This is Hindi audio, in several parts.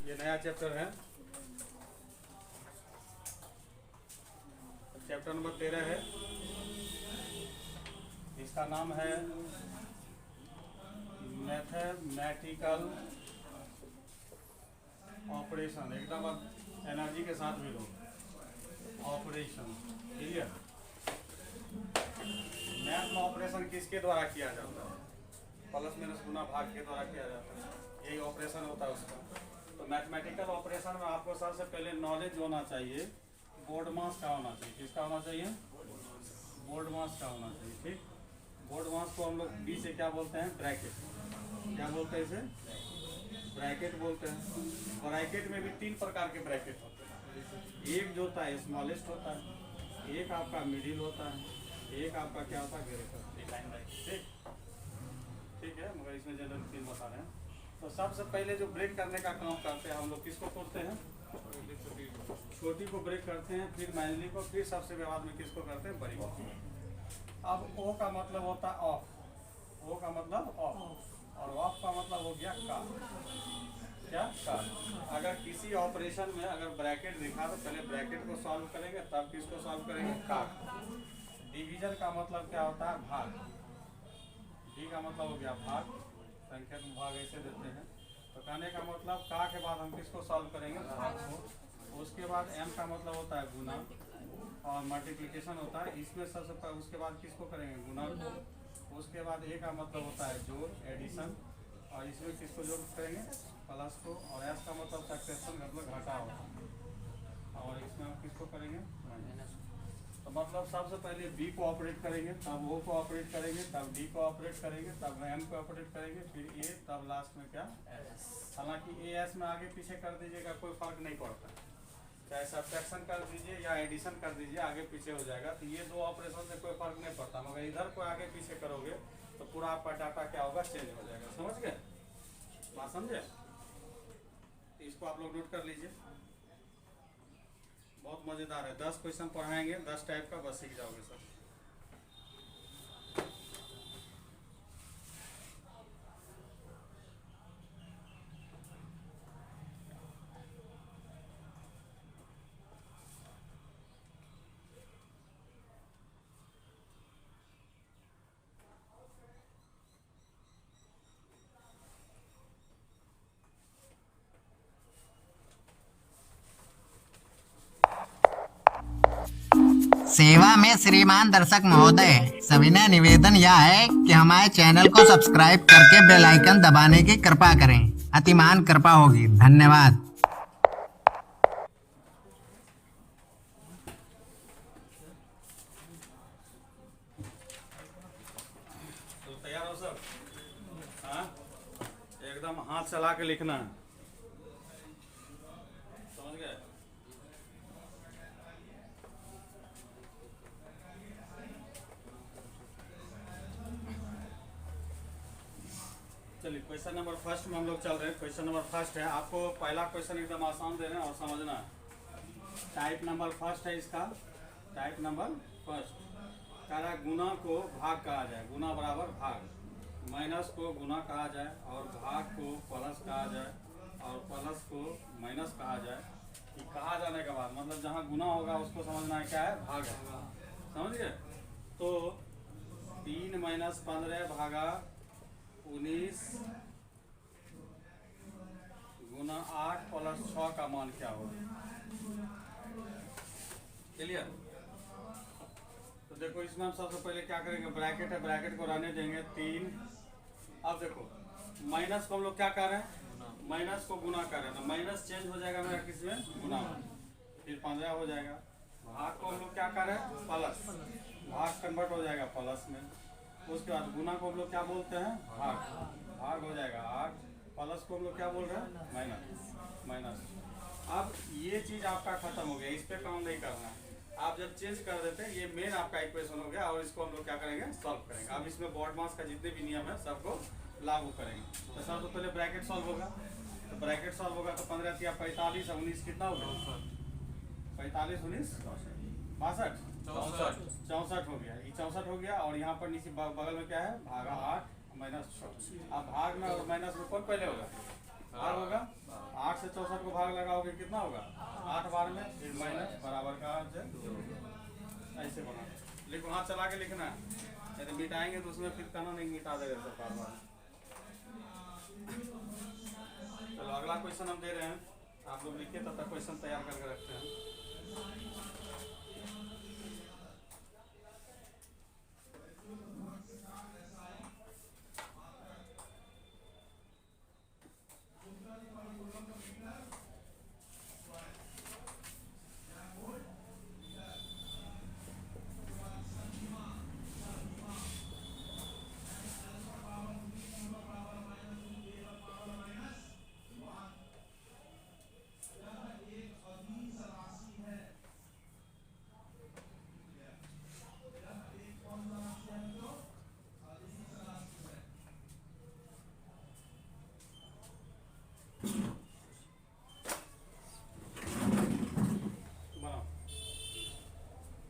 ये नया चैप्टर है, चैप्टर नंबर 13 है। इसका नाम है मैथमेटिकल ऑपरेशन। एकदम अब एनर्जी के साथ भी लो, ऑपरेशन। ठीक है, मैथ में ऑपरेशन किसके द्वारा किया जाता है? प्लस माइनस गुना भाग के द्वारा किया जाता है, यही ऑपरेशन होता है उसका। तो मैथमेटिकल ऑपरेशन में आपको सबसे पहले नॉलेज होना चाहिए, बोर्ड मास का होना चाहिए। किसका होना चाहिए? बोर्ड मास का होना चाहिए। ठीक, बोर्ड मास को हम लोग बी से क्या बोलते हैं? ब्रैकेट। क्या बोलते हैं इसे? ब्रैकेट बोलते हैं। ब्रैकेट में भी 3 प्रकार के ब्रैकेट होते हैं। एक जो होता है स्मॉलेस्ट होता है, एक आपका मिडिल होता है, एक आपका क्या होता है? ग्रेटर। ठीक ठीक है, मगर इसमें जनरल 3 बता रहे हैं। तो सबसे पहले जो ब्रेक करने का काम करते हैं हम लोग, किसको करते हैं? छोटी को ब्रेक करते हैं, फिर मैनली को, फिर सबसे बाद में किसको करते हैं? बड़ी को। अब ओ का मतलब होता है ऑफ, ओ का मतलब ऑफ, और ऑफ का मतलब हो गया का। क्या? का। अगर किसी ऑपरेशन में अगर ब्रैकेट दिखा तो पहले ब्रैकेट को सॉल्व करेंगे, तब किसको सॉल्व करेंगे? का। डिवीजन का मतलब क्या होता है? भाग। डी का मतलब हो गया भाग, संख्या में भाग ऐसे देते हैं। तो कहने का मतलब का के बाद हम किसको सॉल्व करेंगे? भाग को। उसके बाद एम का मतलब होता है गुना और मल्टीप्लिकेशन होता है इसमें सबसे पहले। उसके बाद किसको करेंगे? गुना को। उसके बाद ए का मतलब होता है जोड़, एडिशन, और इसमें किसको जोड़ करेंगे? प्लस को। और एस का मतलब सब्ट्रैक्शन, मतलब घटाव, और इसमें हम किसको करेंगे? माइनस। तो मतलब सबसे पहले बी को ऑपरेट करेंगे, तब ओ को ऑपरेट करेंगे, तब डी को ऑपरेट करेंगे, तब एम को ऑपरेट करेंगे, फिर ए, तब लास्ट में क्या? हालांकि ए एस में आगे पीछे कर दीजिएगा कोई फर्क नहीं पड़ता, चाहे सब्ट्रैक्शन कर दीजिए या एडिशन कर दीजिए, आगे पीछे हो जाएगा। तो ये 2 ऑपरेशन से कोई फर्क नहीं पड़ता, मगर इधर को आगे पीछे करोगे तो पूरा आपका डाटा क्या होगा? चेंज हो जाएगा। समझ गए? बात समझे? इसको आप लोग नोट कर लीजिए, बहुत मजेदार है। 10 क्वेश्चन पढ़ाएंगे, 10 टाइप का, बस सीख जाओगे सर। सेवा में श्रीमान दर्शक महोदय, सविनय निवेदन यह है कि हमारे चैनल को सब्सक्राइब करके बेल आइकन दबाने की कृपा करें। अतिमान कृपा होगी। धन्यवाद। तो तैयार हो सब? हाँ, एकदम हाथ चला के लिखना है। समझ गए? चलिए, क्वेश्चन नंबर फर्स्ट में हम लोग चल रहे हैं। क्वेश्चन नंबर फर्स्ट है, आपको पहला क्वेश्चन एकदम आसान दे रहे हैं और समझना है। टाइप नंबर फर्स्ट है इसका, टाइप नंबर फर्स्ट। कह रहा है गुना को भाग कहा जाए, गुना बराबर भाग, माइनस को गुना कहा जाए, और भाग को प्लस कहा जाए, और प्लस को माइनस कहा जाए। कि कहा जाने के बाद मतलब जहाँ गुना होगा उसको समझना है क्या है? भाग है। समझ गए? तो 3 - 15 भागा 19 गुना 8 प्लस 6 का मान क्या होगा? क्लियर? तो देखो, इसमें हम सबसे पहले क्या करेंगे? ब्रैकेट है, ब्रैकेट को रहने देंगे 3। अब देखो, माइनस को हम लोग क्या कर रहे हैं? माइनस को गुना कर रहे हैं, तो माइनस चेंज हो जाएगा मेरा किस में? गुना में, फिर 15 हो जाएगा। भाग को हम लोग क्या कर रहे हैं? प्लस, भाग कन्वर्ट हो जाएगा प्लस में। उसके बाद गुना को हम लोग क्या बोलते हैं? भाग, भाग हो जाएगा 8। प्लस को हम लोग क्या बोल रहे हैं? Minus, minus. अब ये चीज़ आपका खत्म हो गया, इस पर काम नहीं करना है। आप जब चेंज कर देते हैं, ये मेन आपका इक्वेशन हो गया, और इसको हम लोग क्या करेंगे? सॉल्व करेंगे। अब इसमें बोर्ड मास का जितने भी नियम है सबको लागू करेंगे। तो सबसे पहले ब्रैकेट सॉल्व होगा, तो ब्रैकेट सॉल्व होगा तो 15 × 45 = 19 कितना होगा? 45 × 19 62, 64 हो गया। ये 64 हो गया, और यहाँ पर नीचे बगल में क्या है? भागा 8 - 6। अब भाग में और माइनस में कौन पहले होगा? भाग होगा। 8 से 64 को भाग लगाओगे कितना होगा 8 बार में, फिर माइनस बराबर का ऐसे बना लिखो, हाथ चला के लिखना है, नहीं तो मिटाएंगे तो उसमें फिर कहना नहीं मिटा देगा सब बार बार। चलो अगला क्वेश्चन हम दे रहे हैं, आप लोग लिखिए, तब तक क्वेश्चन तैयार करके रखते हैं।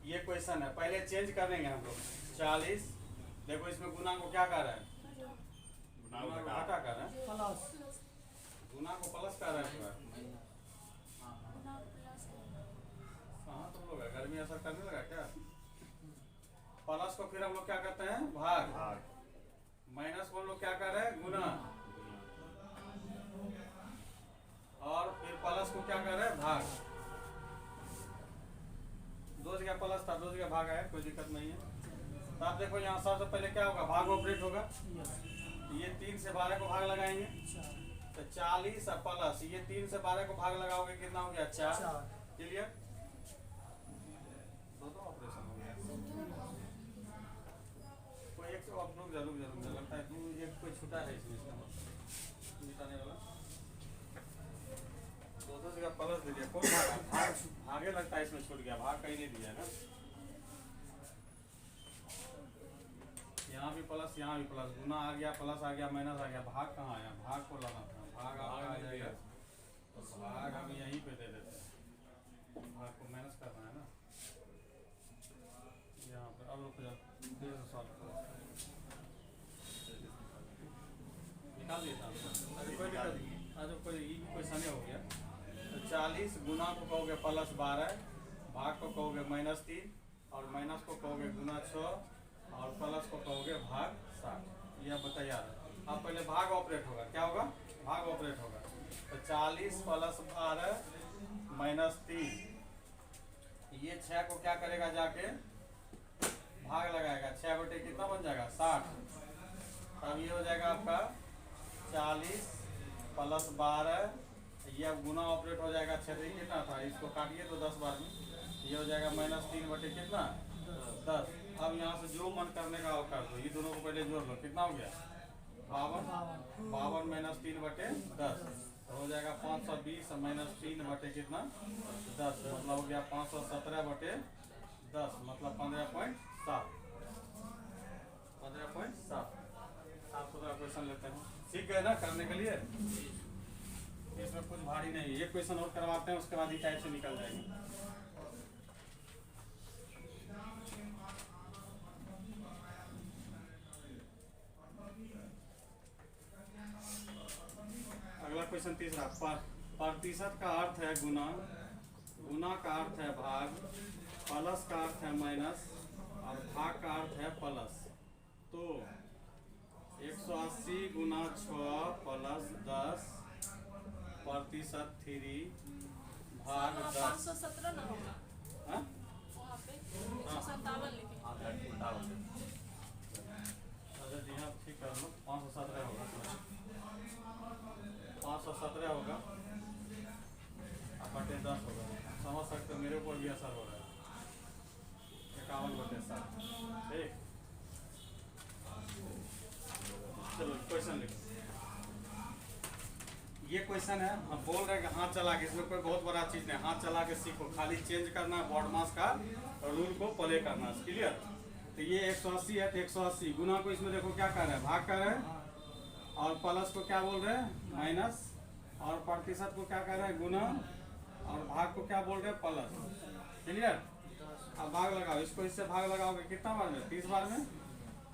ये क्वेश्चन है, पहले चेंज करेंगे हम लोग 40, देखो इसमें गुना को क्या कर रहा है, गुना को घटा कर रहा है, गुना को प्लस कर रहे हैं। हाँ तुम लोग गर्मी असर करने लगा क्या, प्लस को फिर हम लोग क्या करते हैं भाग, माइनस को हम लोग क्या कर रहे हैं गुना, और फिर प्लस को क्या कर रहे हैं भाग, दो जगह प्लस था, दो जगह भाग आया, कोई दिक्कत नहीं है। तो आप देखो यहाँ सबसे पहले क्या होगा, भाग ऑपरेट होगा, ये 3 से 12 को भाग लगाएंगे तो 40 और प्लस ये 3 से 12 को भाग लगाओगे कितना हो गया 4, क्लियर, दोनों ऑपरेशन हो गया। कोई एक तो आप लोग जरूर लगता है एक कोई छूटा है इसमें, मिटाने वाला दो जगह प्लस दे दिया, कौन भाग आगे लगता है इसमें छूट गया, भाग कहीं नहीं दिया ना, यहाँ भी प्लस यहाँ भी प्लस, गुना आ गया प्लस आ गया माइनस आ गया, भाग कहाँ आया, भाग को लाना था, भाग आपका आ जाएगा तो भाग हम यहीं पे दे देते हैं, भाग को माइनस करना है ना, यहाँ पर अब रुक जाओ निकाल दिया था, अरे कोई दिक्कत नहीं, आज कोई क्वेश्चन हो गया। तो 40 गुना को कहोगे प्लस 12, भाग को कहोगे -3, और माइनस को कहोगे गुना 6, और प्लस को कहोगे भाग 7। ये अब बताइए, अब पहले भाग ऑपरेट होगा, क्या होगा भाग ऑपरेट होगा, तो 40 प्लस 12 -3, ये 6 को क्या करेगा जाके भाग लगाएगा, 6 बटे कितना बन जाएगा 60, तब ये हो जाएगा आपका 40 प्लस 12, ये अब गुना ऑपरेट हो जाएगा, 6 कितना था, इसको काटिए तो 10 बार में, ये हो जाएगा -3 बटे कितना 10। अब यहाँ से जो मन करने का वो कर दो, ये दोनों को पहले जोड़ लो, कितना हो गया 52 -3 बटे 10, तो हो जाएगा 520 -3 बटे कितना 10, मतलब हो गया 517 बटे 10, मतलब 15.7। साफ सुथरा क्वेश्चन लेते हैं, ठीक है ना करने के लिए, इसमें कुछ भारी नहीं, ये क्वेश्चन और करवाते हैं, उसके बाद ही टाइप से निकल जाएंगे। अगला क्वेश्चन तीसरा, प्रतिशत का अर्थ है गुना, गुना का अर्थ है भाग, प्लस का अर्थ है माइनस, और भाग का अर्थ है प्लस। तो 180 गुना 6 प्लस 10 प्रतिशत 3 भाग 10, 517 ना होगा हाँ वहाँ पे 157 लिखे। अच्छा जी हाँ ठीक कर लो, 517 होगा, 517 होगा, बटे 10 होगा, समझ सकते हो, मेरे ऊपर भी असर हो रहा है, 51 बटे 7, ठीक। चलो क्वेश्चन लिखो, ये क्वेश्चन है, हम बोल रहे हैं कि हाथ चला के, इसमें कोई बहुत बड़ा चीज नहीं, हाथ चला के सीखो, खाली चेंज करना है बॉड मास का रूल को प्ले करना है, क्लियर। तो ये 180 है तो 180 गुना को इसमें देखो क्या कर रहे हैं भाग कर रहे हैं, और प्लस को क्या बोल रहे हैं माइनस, और प्रतिशत को क्या कर रहे हैं गुना, और भाग को क्या बोल रहे हैं प्लस, क्लियर। अब भाग लगाओ, इसको इससे भाग लगाओगे कितना बार में 30 बार में,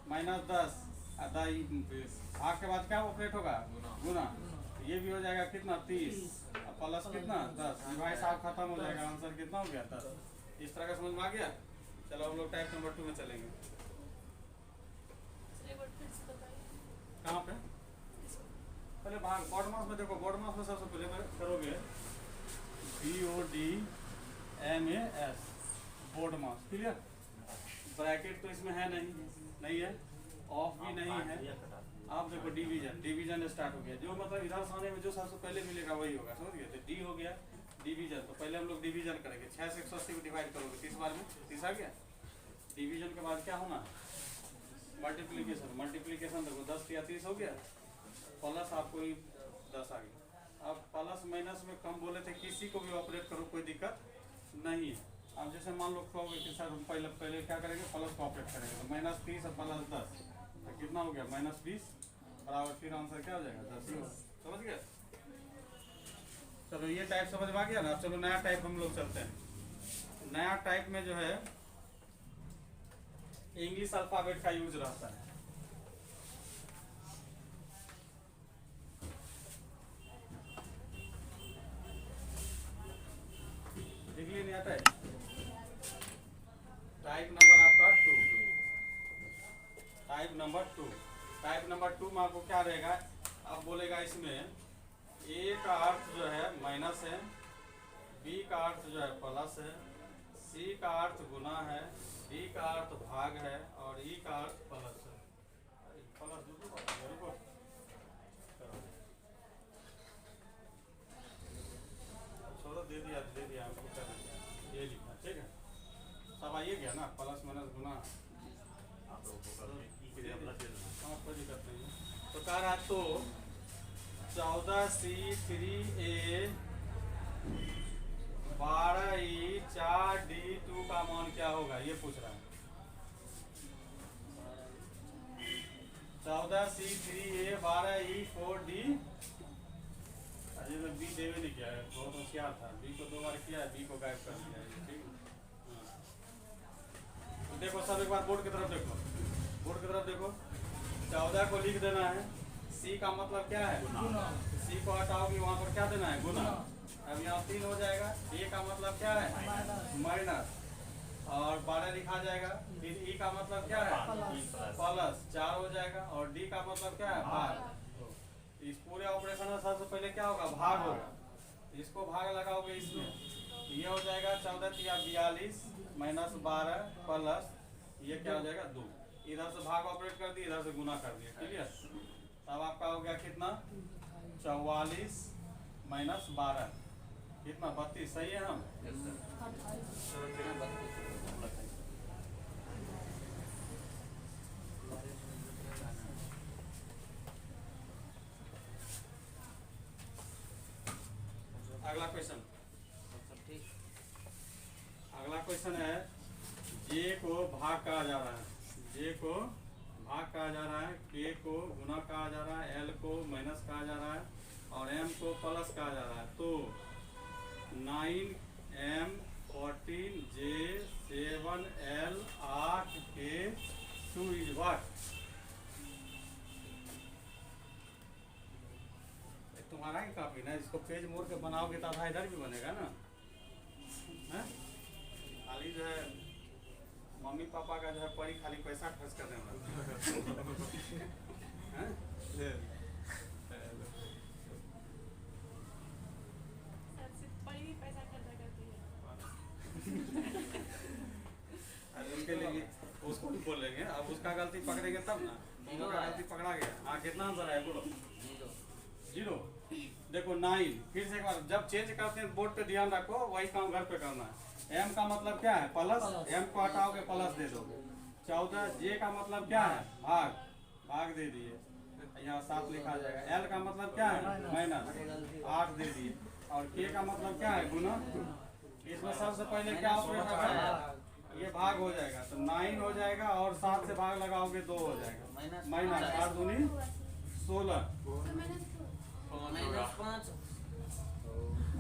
-10 भाग के बाद क्या ऑपरेट होगा गुना, ये भी हो जाएगा कितना 30, प्लस कितना 10, डिवाइस आप खत्म हो जाएगा, आंसर कितना हो गया 10। इस तरह का समझ में आ गया। चलो हम लोग टाइप नंबर 2 में चलेंगे। एक बार फिर से बताइए। कहाँ पे? पहले भाग बॉड मास में देखो, बॉड मास में सबसे पहले करोगे BODMAS बोर्ड मास, क्लियर। ब्रैकेट तो इसमें है नहीं है, ऑफ भी नहीं है। आप देखो डिवीजन स्टार्ट हो गया, जो मतलब इधर सामने में जो सबसे पहले मिलेगा वही होगा, समझ गए। तो डी हो गया डिवीजन, तो पहले हम लोग डिवीजन करेंगे। 6 से 180 को डिवाइड करोगे 30 बार में, 30 आ गया। डिवीजन के बाद क्या होना, मल्टीप्लीकेशन देखो 10 या 30 हो गया, प्लस आपको 10 आ गया। अब प्लस माइनस में कम बोले थे, किसी को भी ऑपरेट करो कोई दिक्कत नहीं है। अब जैसे मान लो कहोगे कि सर पहले क्या करेंगे, प्लस को ऑपरेट करेंगे, तो -30 और +10 तो कितना हो गया -20 बराबर, फिर आंसर क्या हो जाएगा 10 ही होगा, समझ गए। चलो ये टाइप समझ में आ गया ना। चलो नया टाइप हम लोग चलते हैं। नया टाइप में जो है इंग्लिश अल्फाबेट का यूज रहता है। देख लिए नया टाइप, टाइप नंबर आपका 2, टाइप नंबर 2। टाइप नंबर 2 में आपको क्या रहेगा, अब बोलेगा इसमें ए का अर्थ जो है माइनस है, बी का अर्थ जो है प्लस है, सी का अर्थ गुना है, डी का अर्थ भाग है और ई का अर्थ प्लस है। प्लस रुको, छोड़ो, दे दिया आपको, क्या ये लिखना, ठीक है। सब आइए गया ना, प्लस माइनस गुना, हाँ कोई दिक्कत नहीं है। तो कह रहा तो 14C3A 12E 4D2 का मान क्या होगा, ये पूछ रहा है। 14C3A 12E 4D, अजय में बी देवे नहीं किया है, बहुत होशियार था, बी को 2 बार किया है, बी को गायब कर दिया है, ठीक है। तो देखो सब एक बार बोर्ड की तरफ देखो, बोर्ड की तरफ देखो। 14 को लिख देना है, सी का मतलब क्या है गुना, सी को हटाओगे वहाँ पर क्या देना है गुना। अब यहाँ 3 हो जाएगा, ए का मतलब क्या है माइनस, और 12 लिखा जाएगा। फिर ई का मतलब क्या है प्लस, 4 हो जाएगा, और डी का मतलब क्या है भाग। इस पूरे ऑपरेशन में सबसे पहले क्या होगा, भाग होगा। इसको भाग लगाओगे इसमें, ये हो जाएगा 14 या 42 -12 प्लस ये क्या हो जाएगा 2। इधर से भाग ऑपरेट कर दिए, इधर से गुना कर दिए, क्लियर। तब आपका हो गया कितना 44 -12 कितना 32, सही है। हम अगला क्वेश्चन, अगला क्वेश्चन है जे को भाग कहा जा रहा है, जे को भाग कहा जा रहा है, के को गुना कहा जा रहा है, एल को माइनस कहा जा रहा है और एम को प्लस कहा जा रहा है। तो 9M 14J 7L 8K 2 is what. तुम्हारा ही काफी ना, इसको पेज मोड़ के बनाओगे तो आधा इधर भी बनेगा ना, है? खाली जो है मम्मी पापा का जो है परी खाली पैसा खर्च करने वाला पहले पैसा खर्चा करती है। उनके लिए उसको भी बोलेंगे, अब उसका गलती पकड़ेंगे तब ना, दोनों का गलती पकड़ा गया। हाँ कितना आंसर है बोलो, 0। देखो 9, फिर से एक बार जब चेंज करते हैं बोर्ड पे ध्यान रखो, वही काम घर पे करना है। एम का मतलब क्या है प्लस, एम को हटाओगे प्लस दे दोगे। 14 जे का मतलब क्या है भाग, भाग दे दिए, यहाँ 7 लिखा जाएगा। एल का मतलब क्या है माइनस, 8 दे दिए, और के का मतलब क्या है गुना। इसमें सबसे पहले क्या ऑपरेट होगा, ये भाग हो जाएगा, तो 9 हो जाएगा और 7 से भाग लगाओगे 2 हो जाएगा, माइनस 8 दूनी 16।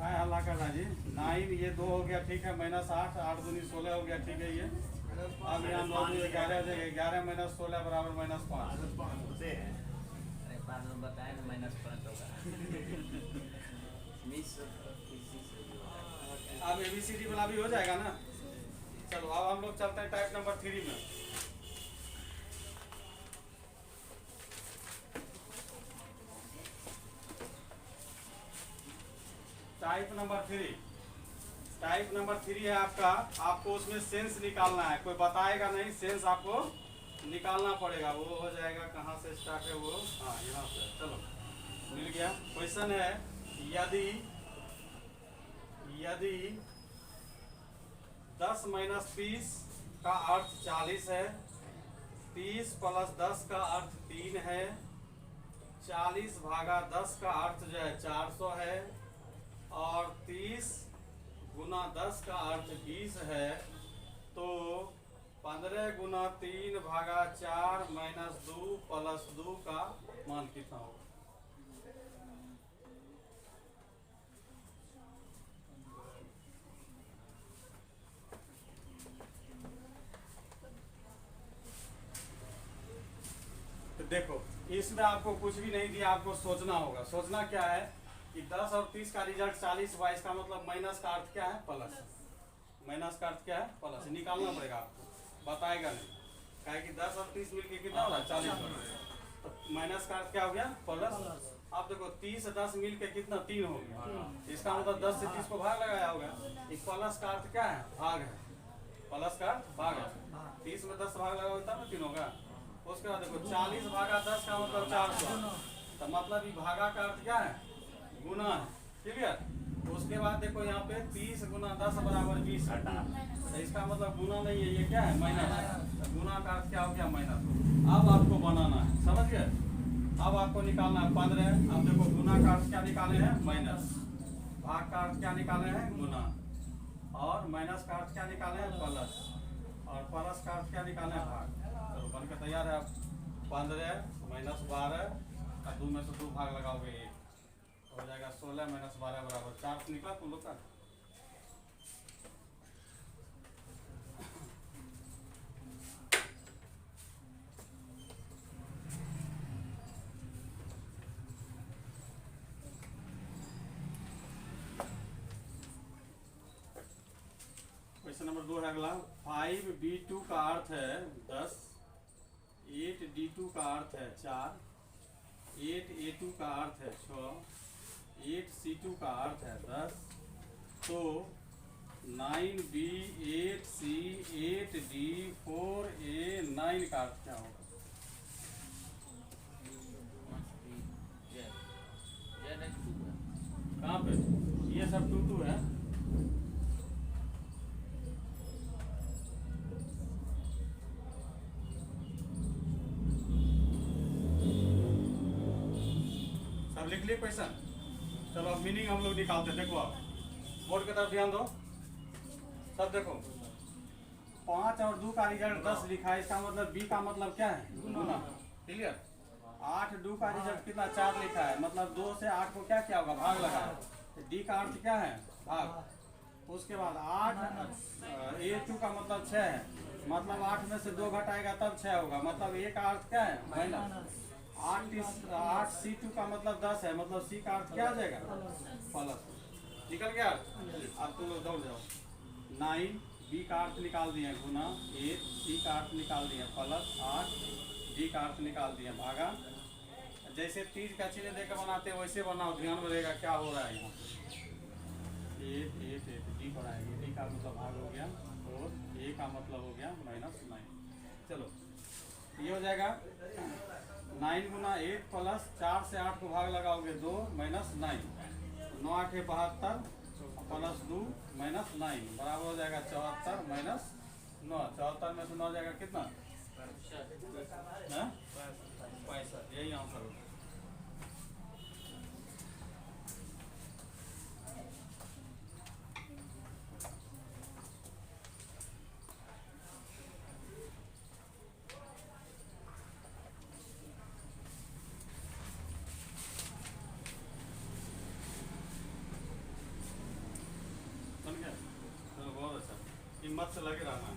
अल्लाह का जी 9 ये 2 हो गया, ठीक है, -8 8 दूनी 16 हो गया, ठीक है। ये अब यहाँ 9 दूनी 11 हो जाएगा, 11 - 16 बराबर -5। बाद में बताया ना -5 होगा। अब ABCD वाला भी हो जाएगा ना। चलो अब हम लोग चलते हैं टाइप नंबर 3 में। टाइप नंबर 3 है आपका। आपको उसमें सेंस निकालना है, कोई बताएगा नहीं, सेंस आपको निकालना पड़ेगा। वो हो जाएगा, कहाँ से स्टार्ट है वो, हाँ यहाँ से। चलो मिल गया। क्वेश्चन है, यदि 10 - 30 का अर्थ 40 है, 30 + 10 का अर्थ 3 है, 40 / 10 का अर्थ जो है 400 है, और 30 × 10 का अर्थ 20 है। तो 15 × 3 / 4 - 2 + 2 का मान कितना होगा? तो देखो, इसमें आपको कुछ भी नहीं दिया, आपको सोचना होगा। सोचना क्या है कि 10 और 30 का रिजल्ट 40 हुआ, इसका मतलब माइनस का अर्थ क्या है? प्लस। माइनस का अर्थ क्या है? प्लस। निकालना पड़ेगा आपको, बताएगा नहीं। क्या कि 10 और 30 मिलके कितना हो रहा है? 40 हो रहा है। तो माइनस का अर्थ क्या हो गया? प्लस। आप देखो 30 10 मिलके कितना? 3 हो गया। इसका मतलब 10 से 30 को भाग लगाया होगा। एक प्लस का अर्थ क्या है? भाग है। प्लस का अर्थ भाग है। 30 में 10 भाग लगाओगे तब ना 3 होगा। उसके बाद देखो 40 / 10 का मतलब 400। तो मतलब ये भागा का अर्थ क्या है? गुना है। क्लियर? उसके बाद देखो यहाँ पे 30 × 10 = 20 है। तो इसका मतलब गुना नहीं है, ये क्या है? माइनस है। तो गुना का अर्थ क्या हो गया? माइनस। अब आपको बनाना है, समझ गए? अब आपको निकालना है 15। अब देखो गुना का अर्थ क्या निकाले हैं? माइनस। भाग का अर्थ क्या निकाले हैं? गुना। और माइनस का अर्थ क्या निकाले हैं? प्लस। और प्लस का अर्थ क्या निकाले हैं? भाग। चलो बन के तैयार है। अब 15 - 12 और 2 में से 2 भाग लगाओगे 1, हो जाएगा 16 - 12 = 4 निकला तुम लोग का। क्वेश्चन नंबर 2 है अगला। 5b2 का अर्थ है 10, 8d2 का अर्थ है 4, 8a2 का अर्थ है 6, 8c2 का अर्थ है 10। तो 9b 8c 8d 4a 9 का अर्थ क्या होगा? कहाँ पे? ये सब 2 2 है। सब लिख लिए क्वेश्चन? चलो अब मीनिंग हम लोग निकालते हैं। देखो आप बोर्ड की तरफ ध्यान दो। सब देखो 5 और 2 का रिजल्ट 10 लिखा है, इसका मतलब b का मतलब क्या है? गुना। क्लियर? 8 2 का रिजल्ट कितना? 4 लिखा है, मतलब 2 से 8 को क्या किया होगा? भाग लगा है। तो d का अर्थ क्या है? भाग। उसके बाद 8 a2 का मतलब 6 है, मतलब 8 में से 2 घटाएगा तब 6 होगा, मतलब a का अर्थ क्या है? माइनस। 8 c2 का मतलब 10 है, मतलब c का अर्थ क्या आ जाएगा? प्लस। निकल गया? अब तुम लोग दौड़ जाओ। 9 b का अर्थ निकाल दिए गुना, 8 c का अर्थ निकाल दिए प्लस, 8 d का अर्थ निकाल दिए भागा। जैसे तीज का चिन्ह देकर बनाते हैं वैसे बनाओ, ध्यान में रहेगा क्या हो रहा है यहाँ। 8 8 8 d पर आएगी, d का मतलब भाग हो गया और a का मतलब हो गया -9। चलो ये हो जाएगा 9 × 8 प्लस 4 से 8 को भाग लगाओगे 2 -9, 9 8 72 प्लस 2 -9 बराबर हो जाएगा 74 - 9। 74 में से 9 जाएगा कितना? 65। यही आंसर होगा। बन गया? चलो बहुत अच्छा, हिम्मत से लगे रहना है।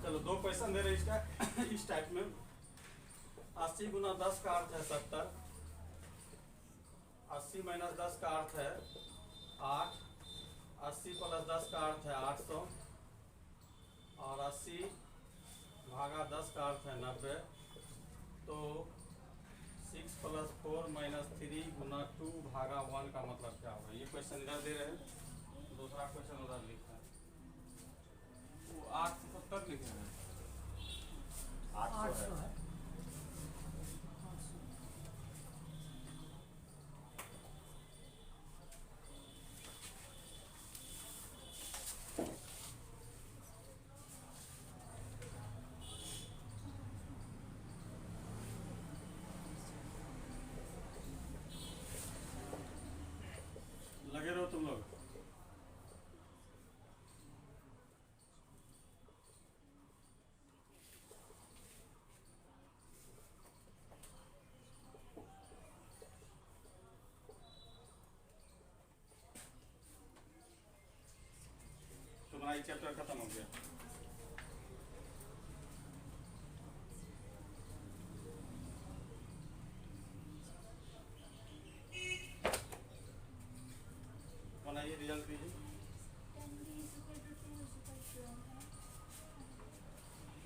चलो 2 क्वेश्चन दे रहे इसका इस टाइप में। 80 × 10 का अर्थ है 70, 80 - 10 का अर्थ है 8, 80 प्लस 10 का अर्थ है 800 और 80 भागा 10 का अर्थ है 90। तो 6 प्लस 4 माइनस 3 गुना 2 भागा 1 का मतलब क्या होगा? ये क्वेश्चन इधर दे रहे हैं, दूसरा क्वेश्चन उधर लिखा है। वो 870 लिखे हैं, 800 है। लगे रहो तुम लोग। तुम्हारा एक चैप्टर खत्म हो गया। बनाइए, रिजल्ट दीजिए।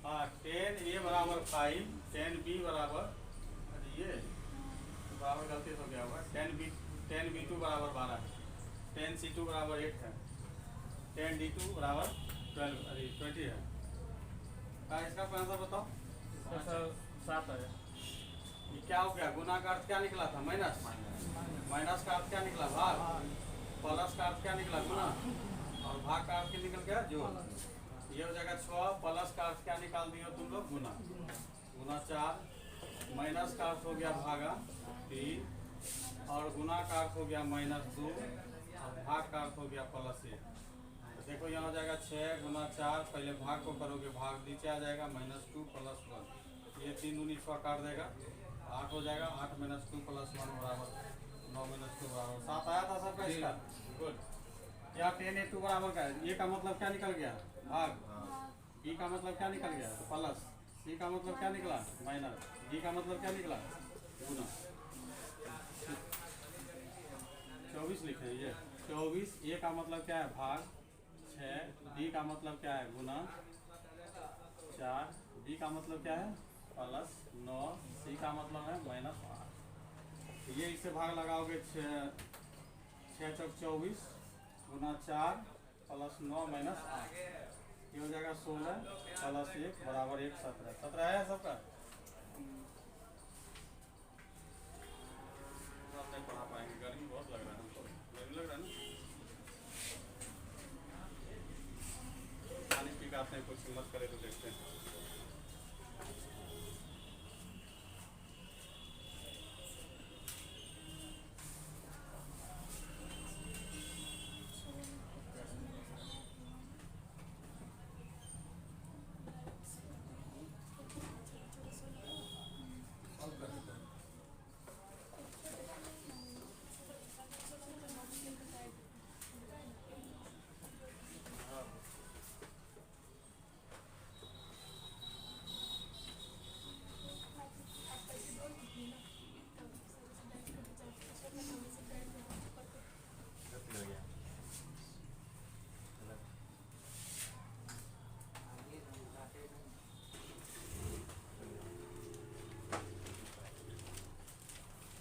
हाँ, 10A बराबर 5, 10B बराबर, अरे ये बराबर गलती हो गया होगा। 10B2 बराबर 12 है, 10C2 बराबर 8 है, 10D2 बराबर 12 अरे 20 है। हाँ, इसका आंसर बताओ। ऐसा 7 है। ये क्या हो गया? गुना का अर्थ क्या निकला था? माइनस। माइनस का अर्थ क्या निकला? भाग। प्लस का अर्थ क्या निकला? गुना। और भाग का अर्थ क्या निकल गया? जोड़। ये हो जाएगा 6। प्लस का अर्थ क्या निकाल दिए तुम लोग? गुना। गुना 4। माइनस का अर्थ हो गया भागा 3 और गुना का अर्थ हो गया -2 और भाग का अर्थ हो गया +1। तो देखो यहाँ हो जाएगा 6 गुना 4, पहले भाग को करोगे, भाग नीचे आ जाएगा -2 + 1। ये 3 दूनी 6 काट देगा, 8 हो जाएगा। 8 - 2 + 1 बराबर 9 - 2 बराबर 7 आया था सबका इसका। गुड। यहाँ 10A2 बराबर का है। ए का मतलब क्या निकल गया? भाग। बी का मतलब क्या निकल गया? प्लस। सी का मतलब क्या निकला? माइनस। डी का मतलब क्या निकला? गुना। 24 लिखे ये 24। ए का मतलब क्या है? भाग 6। डी का मतलब क्या है? गुना 4। डी का मतलब क्या है? +9। सी का मतलब है -8। ये इससे भाग लगाओगे 6 चौक 24 गुना 4 + 9 - 8। ये हो जाएगा 16 + 1 बराबर 1 17। 17 है सबका? नहीं पढ़ा पाएंगे, गर्मी बहुत लग रहा है हमको। गर्मी लग रहा है ना? पानी पी के आते हैं, कुछ हिम्मत करे तो देखते हैं।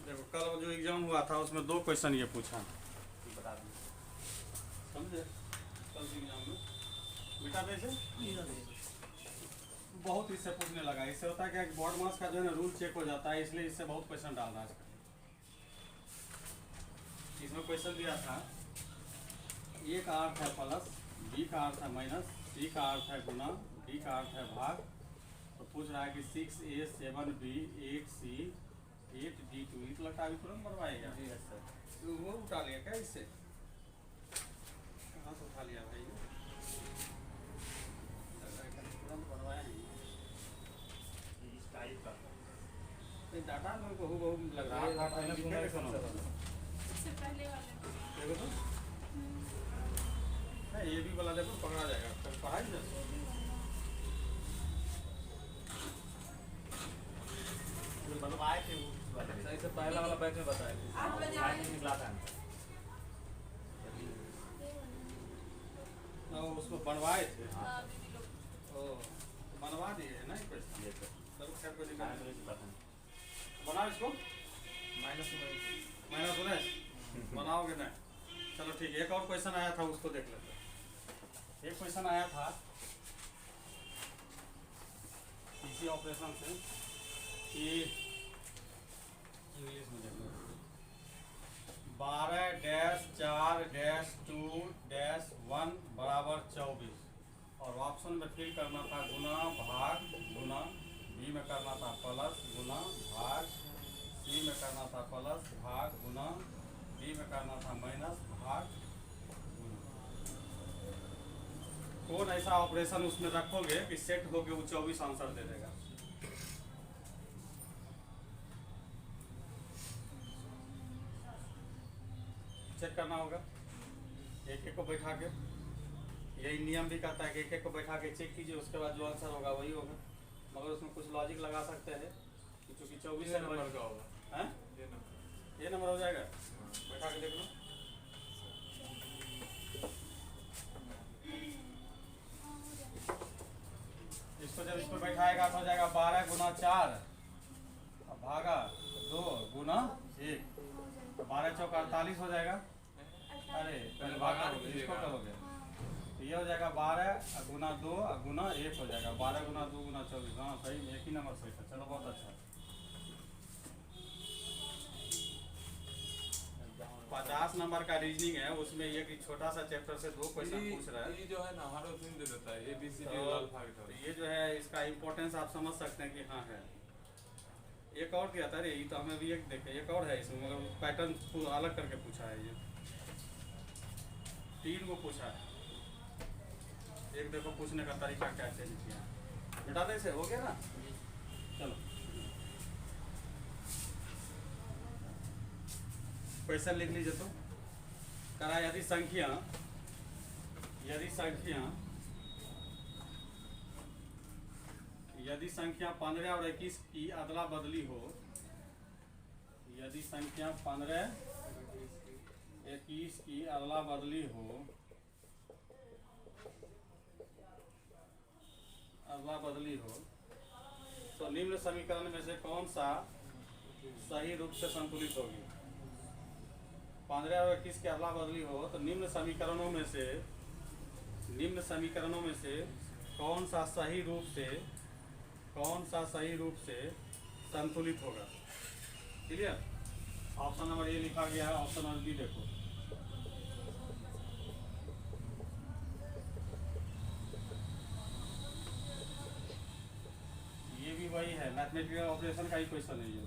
देखो कल जो एग्जाम हुआ था उसमें 2 क्वेश्चन ये पूछा, बता दी। समझे? कल के एग्जाम में बेटा वैसे बहुत इससे पूछने लगा। इससे होता है क्या, बोर्ड मार्क्स का जो है ना रूल चेक हो जाता है, इसलिए इससे बहुत क्वेश्चन डाल रहा है इसका। इसमें क्वेश्चन दिया था, ए का अर्थ है प्लस, बी का अर्थ है माइनस, सी का अर्थ है गुना, डी का अर्थ है भाग। तो पूछ रहा है कि 6A 7B 8C 8D2। तो लगता है अभी तुरंत बनवाएगा। जी सर। तो वो उठा लिया क्या इससे? कहाँ से उठा लिया भाई? तुरंत बनवाया नहीं। डाटा में बहु लग रहा है। इससे पहले वाले देखो तो नहीं, ये भी वाला देखो पकड़ा जाएगा। कल पढ़ाई ना मतलब आए थे वो सही से पहला वाला बैच में बताया थे। 8 बजे आज निकला था। उसको बनवाए थे। हाँ दीदी लोग ओ बनवा दिए है ना ये पैसा। ये तो चलो खैर कोई दिक्कत खाने नहीं। में पता नहीं बनाओ इसको माइनस में माइनस उन्नीस बनाओगे ना। चलो ठीक है, एक और क्वेश्चन आया था उसको देख लेते हैं। एक क्वेश्चन आया था इसी ऑपरेशन से कि इंग्लिश में देखो 12-4-2-1 बराबर 24 और ऑप्शन में फिल करना था गुना भाग गुना, बी में करना था प्लस गुना भाग, सी में करना था प्लस भाग गुना, डी में करना था माइनस भाग गुना। कौन ऐसा ऑपरेशन उसमें रखोगे कि सेट होके वो 24 आंसर दे देगा? चेक करना होगा एक एक को बैठा के। यही नियम भी कहता है कि एक एक को बैठा के चेक कीजिए, उसके बाद जो आंसर होगा वही होगा। मगर उसमें कुछ लॉजिक लगा सकते हैं कि चूंकि 24 नंबर का होगा। हैं ये नंबर हो जाएगा, बैठा के देख लो। इसको जब इस पर बैठाएगा तो हो जाएगा 12 गुना 4 भागा 2 गुना 1, 12 चौक 48 हो जाएगा। अरे पहले भागा इसको करोगे तो ये हो जाएगा 12 गुना 2 गुना 1 हो जाएगा 12 गुना 2 गुना 24। हाँ सही में एक ही नंबर सही था। चलो बहुत अच्छा। 50 नंबर का रीजनिंग है, उसमें एक छोटा सा चैप्टर से 2 क्वेश्चन पूछ रहा है। ये जो है ना हमारा उसमें दे देता है ABCD तो अल्फाबेट। ये जो है इसका इम्पोर्टेंस आप समझ सकते हैं कि हाँ है। एक और दिया था रे, ये तो हमें भी एक देखे एक और है इसमें, मगर पैटर्न अलग करके पूछा है। ये 3 को पूछा है। एक देखो पूछने का तरीका क्या चेंज किया है। बेटा दे से हो गया ना। चलो क्वेश्चन लिख लीजिए तो करा यदि संख्या 15 और 21 की अदला बदली हो, यदि संख्या 15 21 की अदला बदली हो, तो निम्न समीकरण में से कौन सा सही रूप से संतुलित होगी? 15 और 21 की अदला बदली हो तो निम्न समीकरणों में से कौन सा सही रूप से संतुलित होगा? क्लियर? ऑप्शन नंबर ए लिखा गया है, ऑप्शन नंबर बी देखो। ये भी वही है, मैथमेटिकल ऑपरेशन का ही क्वेश्चन है ये।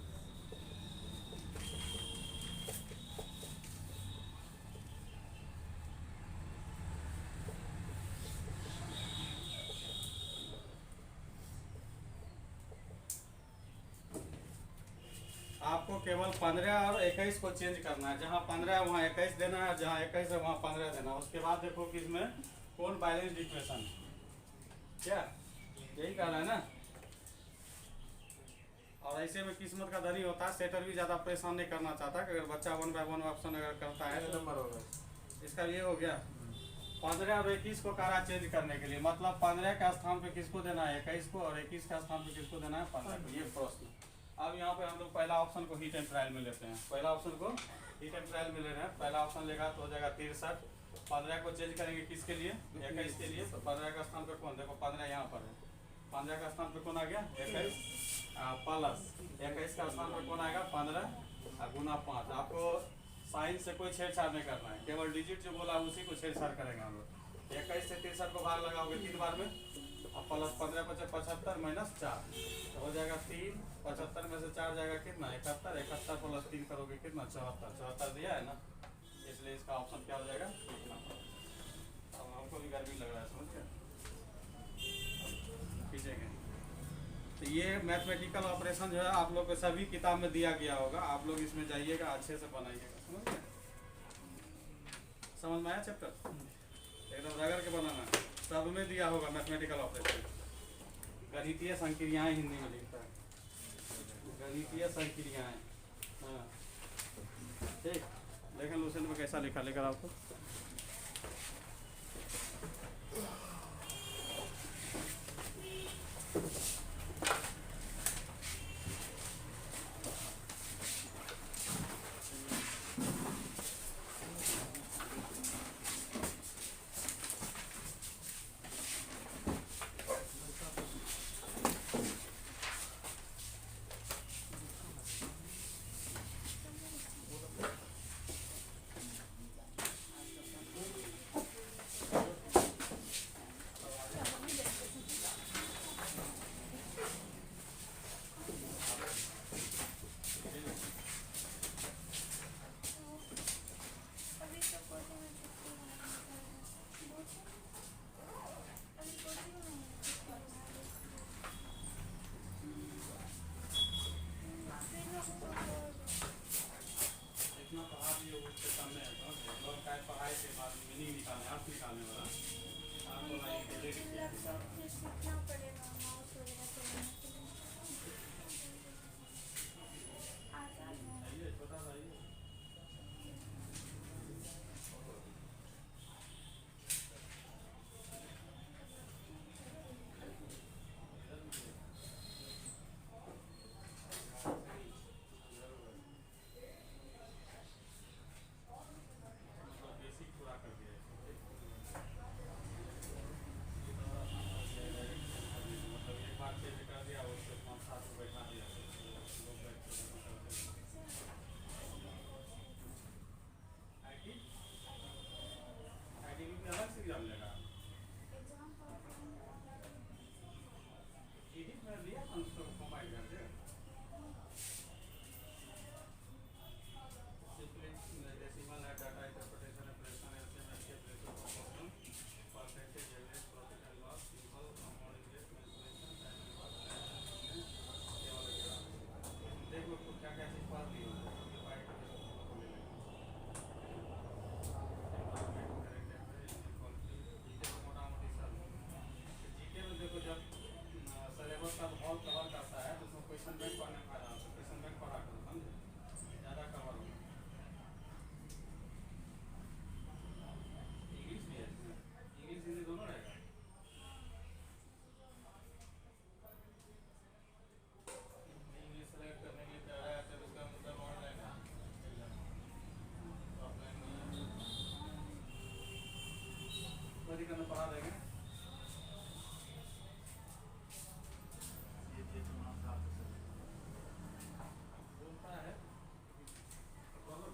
आपको केवल 15 और 21 को चेंज करना है। जहाँ 15 है वहाँ 21 देना है, जहाँ 21 है वहाँ 15 देना है। उसके बाद देखो कि इसमें कौन बैलेंस्ड इक्वेशन है। क्या यही कहना है ना? और ऐसे में किस्मत का धनी होता है। सेटर भी ज़्यादा परेशान नहीं करना चाहता कि अगर बच्चा 1 बाय 1 ऑप्शन अगर करता है तो नंबर होगा इसका ये हो गया। 15 और 21 को करा चेंज करने के लिए, मतलब 15 के स्थान पे किसको देना है 21 को, और 21 के स्थान पे किसको देना है 15 को। ये प्रश्न। अब यहाँ पे हम लोग पहला ऑप्शन को हीट एंड ट्रायल में लेते हैं। पहला ऑप्शन को हीट एंड ट्रायल में ले रहे हैं। पहला ऑप्शन लेगा तो हो जाएगा 63। 15 को चेंज करेंगे किसके लिए? 21 के लिए। तो 15 का स्थान पे कौन? देखो 15 यहाँ पर है। 15 का स्थान पे कौन आ गया? 21 प्लस 21 का स्थान पे कौन आएगा? 15 गुना 5। आपको साइन से कोई छेड़छाड़ नहीं करना है, केवल डिजिट जो बोला उसी को छेड़छाड़ करेंगे हम लोग। 21 से 63 को भाग लगाओगे 3 बार में, और प्लस 15 × 75 माइनस 4 तो हो जाएगा 3। 75 में से 4 जाएगा कितना? 71। 71 प्लस 3 करोगे कितना? 74। 74 दिया है ना, इसलिए इसका ऑप्शन क्या हो जाएगा? अब हमको भी गर्मी लग रहा है, समझ गए? खींचेंगे तो ये मैथमेटिकल ऑपरेशन जो है आप लोग को सभी किताब में दिया गया होगा। आप लोग इसमें जाइएगा, अच्छे से बनाइएगा। समझ गए? समझ में आया चैप्टर? एकदम रगड़ के बनाना है। सब में दिया होगा मैथमेटिकल ऑपरेशन। गणितीय संक्रियाएं हिंदी में लिखता है, गणितीय संक्रियाएं। हाँ ठीक, देखें लूसेंट में कैसा लिखा, लेकर आपको निकालने वाला आपको लाइन के लिए सीखना पड़ेगा माउस वगैरह चलाने के लिए। आसान है। चाहिए छोटा सा ये बेसिक पूरा कर दिया है। मतलब एक बार चेंज कर दिया उससे 5-7 बैठा दिया लोग बैठ के आईटी आईटी में अलग से एग्जाम लेगा एग्जाम एडिट में लिया था उसको कंबाइन करके डेसिमल है डाटा इंटरप्रिटेशन है प्रेशन है एसएमएस के प्रेशन proportion percentage average profit and loss simple compound interest calculation time and cost ये वाला देखो तो क्या क्या चीज पढ़ ली हो सिंपलीफाइड करके को ले लेंगे मोटा मोटी सब जीके में देखो जब सिलेबस का हॉल कवर करता है तो उसमें क्वेश्चन बैंक पढ़ने का फायदा होता है क्वेश्चन बैंक पढ़ा करो समझे ज़्यादा कवर होगा इंग्लिश भी है इसमें इंग्लिश हिंदी दोनों रहेगा इंग्लिश सेलेक्ट करने के लिए कह रहा है फिर उसका मतलब और रहेगा ऑफलाइन में करना पढ़ा देंगे बोलता है बोलो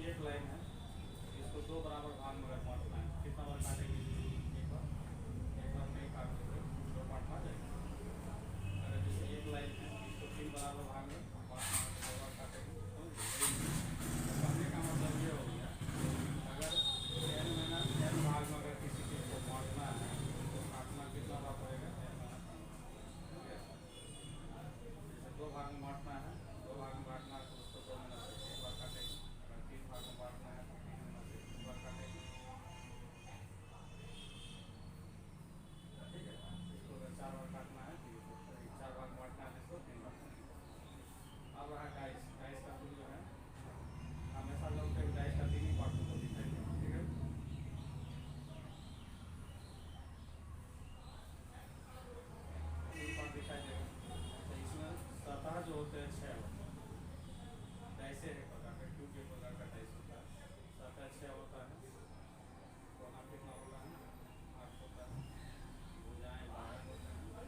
एक लाइन है इसको दो बराबर भाग में अगर बांटना है कितना बार काटेंगे एक बार नहीं काटोगे दो पार्ट में आ जाएगा अगर जैसे एक लाइन है इसको 3 बराबर भाग में बांटना है तो 2 बार काटेंगे कहने का मतलब ये हो गया अगर n भाग में अगर किसी चीज़ को बांटना है तो काटना कितना बार पड़ेगा जैसे 2 भाग में बांटना है 2 भाग में बांटना है तो उसको 2 मिनट से एक बार काटेंगे अगर 3 भाग में बांटना है तो 3 मिनट से 3 बार काटेंगे ठीक है इसको अगर 4 बार काटना है तो 4 भाग में बांटना है तो इसको 3 बार काटेंगे अब रहा डाइस डाइस का जो है हमेशा लोग के डाइस का 3 ही पार्ट को दिखाई देगा ठीक है 3 पार्ट दिखाई देगा तो इसमें सतह जो होते हैं 6 डाइसे है प्रकार का क्यों के प्रकार का डाइस होता है सतह 6 होता है कोना कितना होता है 8 होता है भुजाएं 12 होते हैं ठीक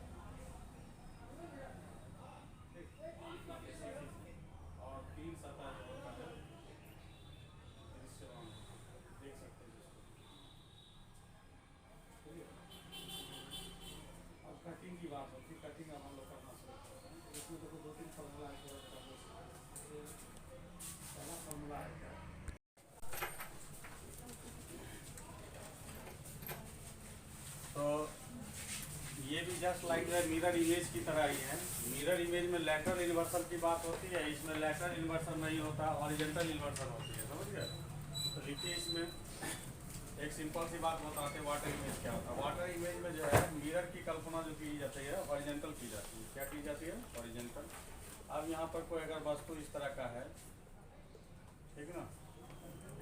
और 3 सतह जो होता है दृश्यमान देख सकते हैं जिसको ठीक है अब कटिंग की बात होती है कटिंग अब हम लोग करना शुरू करते हैं तो इसमें देखो 2-3 फॉर्मूला है पहला फॉर्मूला है क्या तो ये भी जस्ट लाइक मिरर इमेज की तरह ही है मिरर इमेज में लैटरल इन्वर्सल की बात होती है इसमें लैटरल इन्वर्सल नहीं होता हॉरिजॉन्टल इन्वर्सल होती है समझ गए तो देखिए इसमें एक सिंपल सी बात बताते हैं वाटर इमेज क्या होता है वाटर इमेज में जो है मिरर की कल्पना जो की जाती है हॉरिजॉन्टल की जाती है क्या की जाती है हॉरिजॉन्टल अब यहाँ पर कोई अगर वस्तु इस तरह का है ठीक ना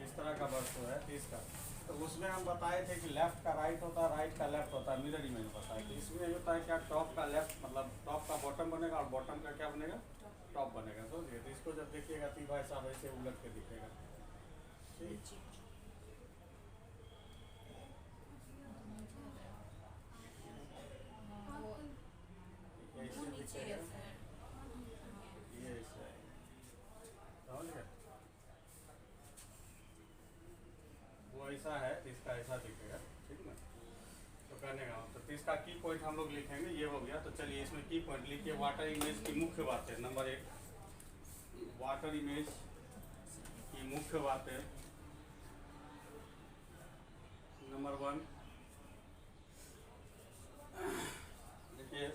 इस तरह का वस्तु है तो इसका तो उसमें हम बताए थे कि लेफ्ट का राइट होता है, राइट का लेफ्ट होता है, मिरर इमेज बताए थे। इसमें ये होता है क्या, टॉप का लेफ्ट मतलब टॉप का बॉटम बनेगा और बॉटम का क्या बनेगा, टॉप बनेगा। समझिए, तो इसको जब देखिएगा तो भाई साहब ऐसे उलट के दिखेगा। ठीक, ऐसे दिखेगा, ये ऐसे आएगा। समझ गए? वो ऐसा है, इसका ऐसा दिखेगा। ठीक ना? तो करने का मतलब, तो इसका की पॉइंट हम लोग लिखेंगे, ये हो गया। तो चलिए इसमें की पॉइंट लिखिए। वाटर इमेज की मुख्य बातें, नंबर 1, वाटर इमेज की मुख्य बातें। नंबर 1, देखिए,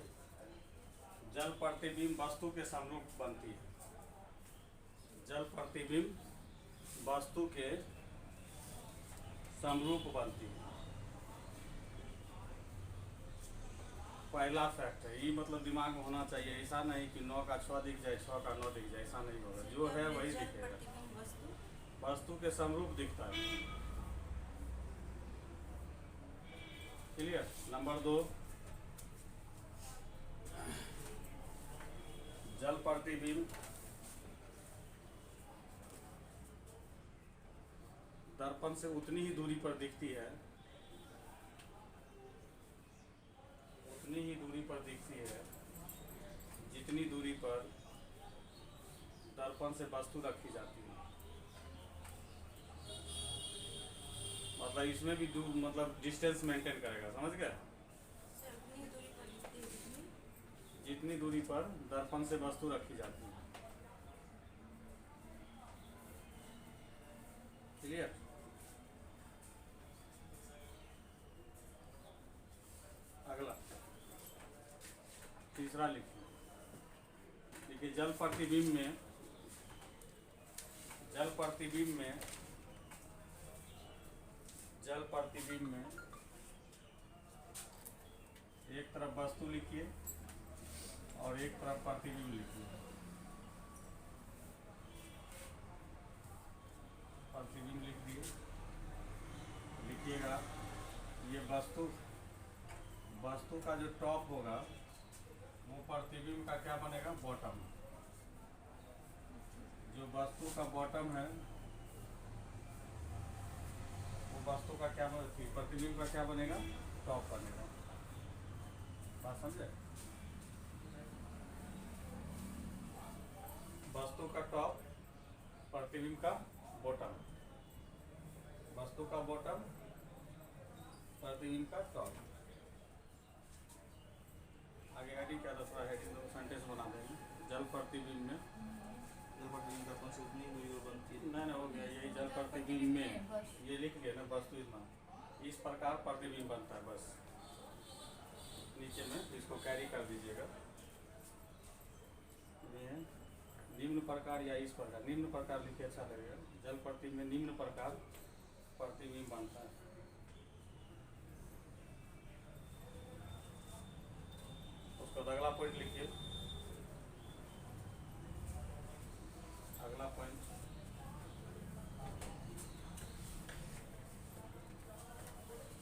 जल प्रतिबिंब वस्तु के समरूप बनती है। जल प्रतिबिंब वस्तु के समरूप बनती है। पहला फैक्ट है, ये मतलब दिमाग में होना चाहिए। ऐसा नहीं कि 9 का 6 दिख जाए, 6 का 9 दिख जाए, ऐसा नहीं होगा। जो है वही दिखेगा, वस्तु के समरूप दिखता है। क्लियर? नंबर 2, जल प्रतिबिंब दर्पण से उतनी ही दूरी पर दिखती है, उतनी ही दूरी पर दिखती है जितनी दूरी पर दर्पण से वस्तु रखी जाती है। मतलब इसमें भी दूर मतलब डिस्टेंस मेंटेन करेगा। समझ गए? जितनी दूरी पर दर्पण से वस्तु रखी जाती है। क्लियर? अगला तीसरा लिखिए। देखिए, जल प्रतिबिंब में एक तरफ वस्तु लिखिए और एक तरफ प्रतिबिंब लिखिए। प्रतिबिंब लिख दिए। लिखिएगा, ये वस्तु का जो टॉप होगा वो प्रतिबिंब का क्या बनेगा, बॉटम। जो वस्तु का बॉटम है वो वस्तु का क्या बनेगा, प्रतिबिंब का क्या बनेगा, टॉप बनेगा। बात समझे? वस्तु का टॉप, प्रतिबिंब का बॉटम। वस्तु का बॉटम, प्रतिबिंब का टॉप। आगे हेडिंग क्या था, थोड़ा हेडिंग सेंटेंस बना देंगे। जल प्रतिबिंब में, जल प्रतिबिंब दर्पण से उतनी दूरी पर बनती है। नहीं हो गया, यही जल प्रतिबिंब में ये लिख लिया ना, वस्तु इतना इस प्रकार प्रतिबिंब बनता है। बस नीचे में इसको कैरी कर दीजिएगा। ये निम्न प्रकार या इस प्रकार, निम्न प्रकार लिखे अच्छा लगेगा। जल प्रतिबिंब में निम्न प्रकार प्रतिबिंब बनता है। उसको अगला पॉइंट लिखिए। अगला पॉइंट,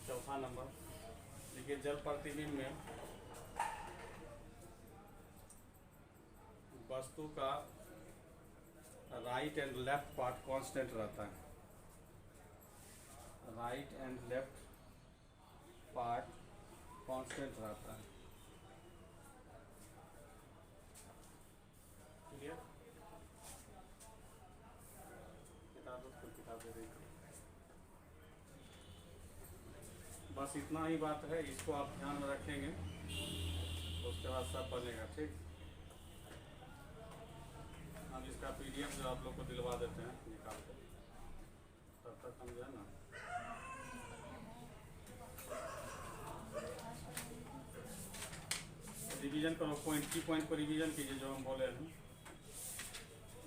चौथा नंबर देखिए, जल प्रतिबिंब में वस्तु का right and left part constant रहता है। Right and left part constant रहता है। क्लियर? किताब दे रही थी। बस इतना ही बात है, इसको आप ध्यान में रखेंगे, उसके बाद सब बनेगा। ठीक, हम इसका PDF जो आप लोग को दिलवा देते हैं निकाल कर, तब तक हम जो है ना रिवीजन करो। की पॉइंट को रिवीजन कीजिए जो हम बोले हैं।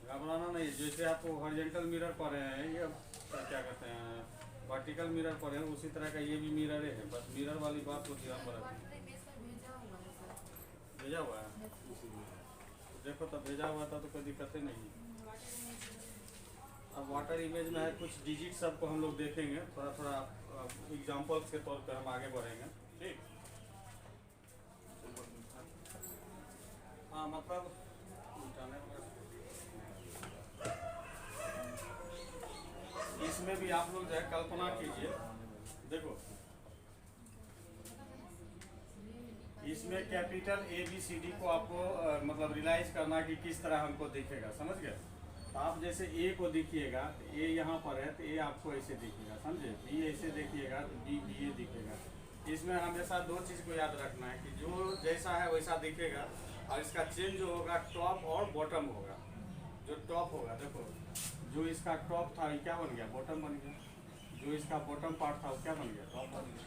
घबराना नहीं, जैसे आप हॉरिजॉन्टल मिरर पर हैं, ये क्या कहते हैं वर्टिकल मिरर पर है, उसी तरह का ये भी मिरर है। बस मिरर वाली बात को ध्यान में रखें। भेजा हुआ है, देखो तब भेजा हुआ था तो कोई दिक्कत ही नहीं। अब वाटर इमेज में है कुछ डिजिट सबको हम लोग देखेंगे, थोड़ा थोड़ा एग्जाम्पल्स के तौर पे हम आगे बढ़ेंगे। ठीक, हाँ मतलब इसमें भी आप लोग जो है कल्पना कीजिए, देखो इसमें कैपिटल ABCD को आपको मतलब रियलाइज करना कि किस तरह हमको दिखेगा, समझ गए। तो आप जैसे A को दिखिएगा तो A यहाँ पर है तो A आपको ऐसे दिखेगा, समझे। B ऐसे देखिएगा तो B ये दिखेगा। इसमें हमेशा दो चीज़ को याद रखना है कि जो जैसा है वैसा दिखेगा, और इसका चेंज जो होगा टॉप और बॉटम होगा। जो टॉप होगा, देखो जो इसका टॉप था ये क्या बन गया, बॉटम बन गया। जो इसका बॉटम पार्ट था वो क्या बन गया, टॉप बन गया,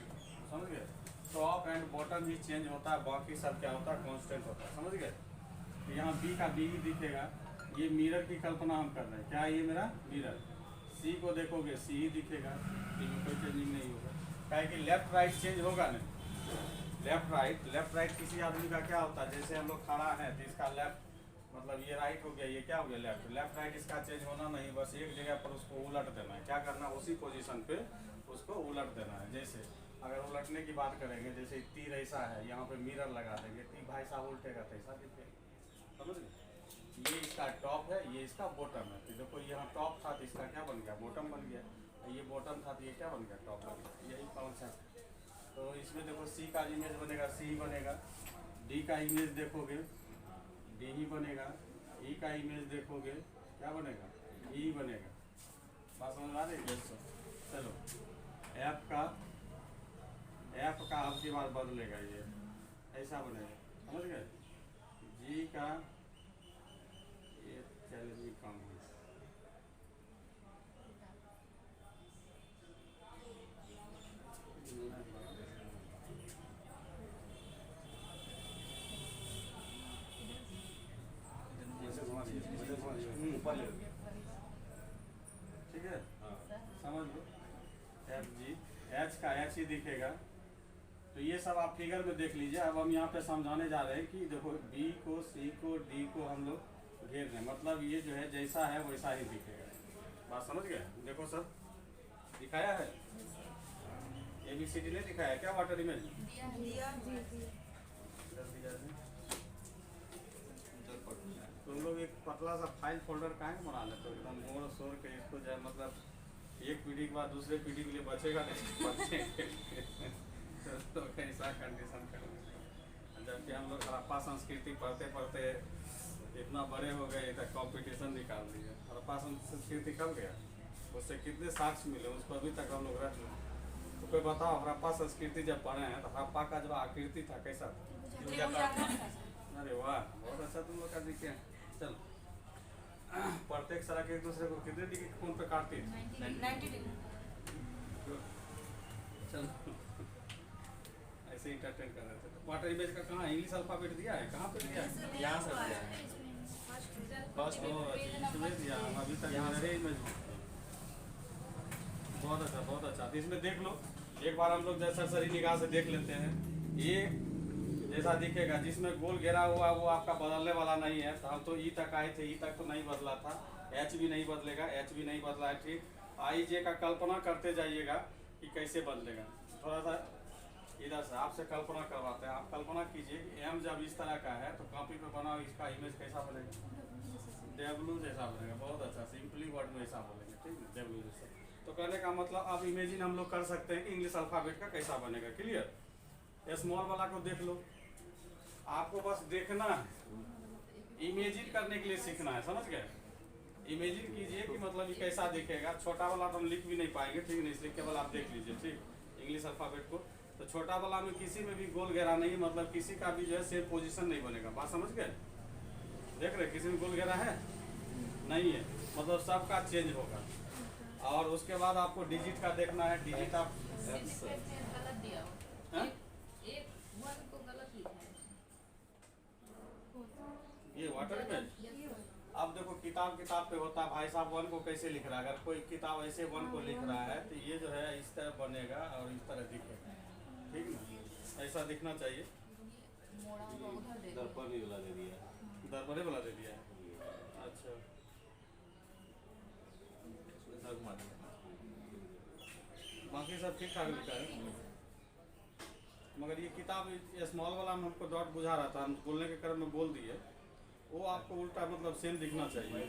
समझ गए। Top and bottom he change होता है, बाकी सब क्या होता है, कांस्टेंट होता है, समझ गए। तो यहाँ B का B ही दिखेगा। ये मिरर की कल्पना हम कर रहे हैं, क्या है ये मेरा मिरर। C को देखोगे C ही दिखेगा, इसमें कोई चेंजिंग नहीं होगा। क्या है कि लेफ्ट राइट चेंज होगा ना, लेफ्ट राइट किसी आदमी का क्या होता है, जैसे हम लोग खड़ा है तो इसका लेफ्ट मतलब ये राइट हो गया, ये क्या हो गया लेफ्ट राइट इसका चेंज होना नहीं, बस एक जगह पर उसको उलट देना है। क्या करना है, उसी पोजीशन पे उसको उलट देना है। जैसे अगर उलटने की बात करेंगे, जैसे तीर ऐसा है, यहाँ पे मिरर लगा देंगे, तीर भाई साहब उल्टेगा तो ऐसा दिखेगा, समझ गए। ये इसका टॉप है, ये इसका बॉटम है। तो देखो यहाँ टॉप था तो इसका क्या बन गया, बॉटम बन गया। ये बॉटम था तो ये क्या बन गया, टॉप बन गया। यही कॉन्सेप्ट। तो इसमें देखो C का इमेज बनेगा, C ही बनेगा। D का इमेज देखोगे D ही बनेगा। E का इमेज देखोगे क्या बनेगा, E ही बनेगा। बात समझ आ रही है। चलो F का आपकी बार बदलेगा, ये ऐसा बनेगा, समझ गए। G का ये चैलेंजिंग काम है। ठीक है, समझ लो। FG H का H ही दिखेगा। तो ये सब आप फिगर में देख लीजिए। अब हम यहाँ पे समझाने जा रहे हैं कि देखो B को C को D को हम लोग घेर रहे हैं, मतलब ये जो है जैसा है वैसा ही दिखेगा। बात समझ गए। देखो सब दिखाया है, ABCD नहीं दिखाया क्या वाटर इमेज, तुम लोग एक पतला सा फाइल फोल्डर काहे बना लेते हो, एकदम मोड़ शोर के इसको जो है मतलब एक पीढ़ी के बाद दूसरे पीढ़ी के लिए बचेगा नहीं तो कैसा कंडीशन करेंगे। जबकि हम लोग हड़प्पा संस्कृति पढ़ते पढ़ते इतना बड़े हो गए तो कंपटीशन निकाल दिए। हड़प्पा संस्कृति कब गया, उससे कितने साक्ष्य मिले, उसको अभी तक हम लोग रख लें। तो कोई बताओ, हड़प्पा संस्कृति जब पढ़े हैं तो हड़प्पा का जो आकृति था कैसा था। अरे वाह, बहुत अच्छा तुम लोग का दिखे। चलो प्रत्येक सड़क एक दूसरे को कितने डिग्री खून पे काटती है, 90 डिग्री। चलो ऐसे इंटरटेन कर रहे थे। तो वाटर इमेज का कहाँ इंग्लिश अल्फाबेट दिया है, कहाँ पे दिया है, यहाँ से दिया है फर्स्ट इसमें दिया। हम अभी तक इमेज बहुत अच्छा बहुत अच्छा। तो इसमें देख लो एक बार, हम लोग जैसा सही निगाह से देख लेते हैं। ये जैसा दिखेगा, जिसमें गोल घेरा हुआ वो आपका बदलने वाला नहीं है। तो हम तो E तक आए थे, E तक तो नहीं बदला था। H भी नहीं बदलेगा, H भी नहीं बदला है, ठीक। IJ का कल्पना करते जाइएगा कि कैसे बदलेगा। थोड़ा सा इधर से आपसे कल्पना करवाते हैं। आप कल्पना कीजिए कि M जब इस तरह का है तो कॉपी पे बनाओ, इसका इमेज कैसा बनेगा, W जैसा बनेगा। बहुत अच्छा, सिंपली वर्ड में ऐसा बोलेंगे, ठीक है, W जैसा। तो कहने का मतलब आप इमेजिन हम लोग कर सकते हैं कि इंग्लिश अल्फाबेट का कैसा बनेगा। क्लियर। स्मॉल वाला को देख लो, आपको बस देखना है, इमेजिन करने के लिए सीखना है, समझ गए। इमेजिन कीजिए कि मतलब ये कैसा दिखेगा। छोटा वाला तो हम लिख भी नहीं पाएंगे, ठीक है, इसलिए केवल आप देख लीजिए, ठीक, इंग्लिश अल्फाबेट को। तो छोटा वाला में किसी में भी गोल घेरा नहीं, मतलब किसी का भी जो है सेम पोजीशन नहीं बनेगा। बात समझ गए। देख रहे किसी में गोल घेरा है नहीं है, मतलब सबका चेंज होगा। और उसके बाद आपको डिजिट का देखना है। डिजिट आप गलत दिया हो, हाँ? एक वन को गलत लिखा है। ये वाटर इमेज। अब देखो किताब पे होता है भाई साहब वन को कैसे लिख रहा है। अगर कोई किताब ऐसे वन को लिख रहा है तो ये जो है इस तरह बनेगा और इस तरह दिखेगा, ठीक ना, ऐसा दिखना चाहिए। मोड़ा हुआ उधर दे दो। दर्पण ही वाला दे दिया, दरबारे वाला दे दिया है। अच्छा घुमा दिया। बाकी सब ठीक ठाक लिखा है, मगर ये किताब स्मॉल वाला में हमको डॉट बुझा रहा था, हम बोलने के क्रम में बोल दिए, वो आपको उल्टा मतलब सेम दिखना चाहिए,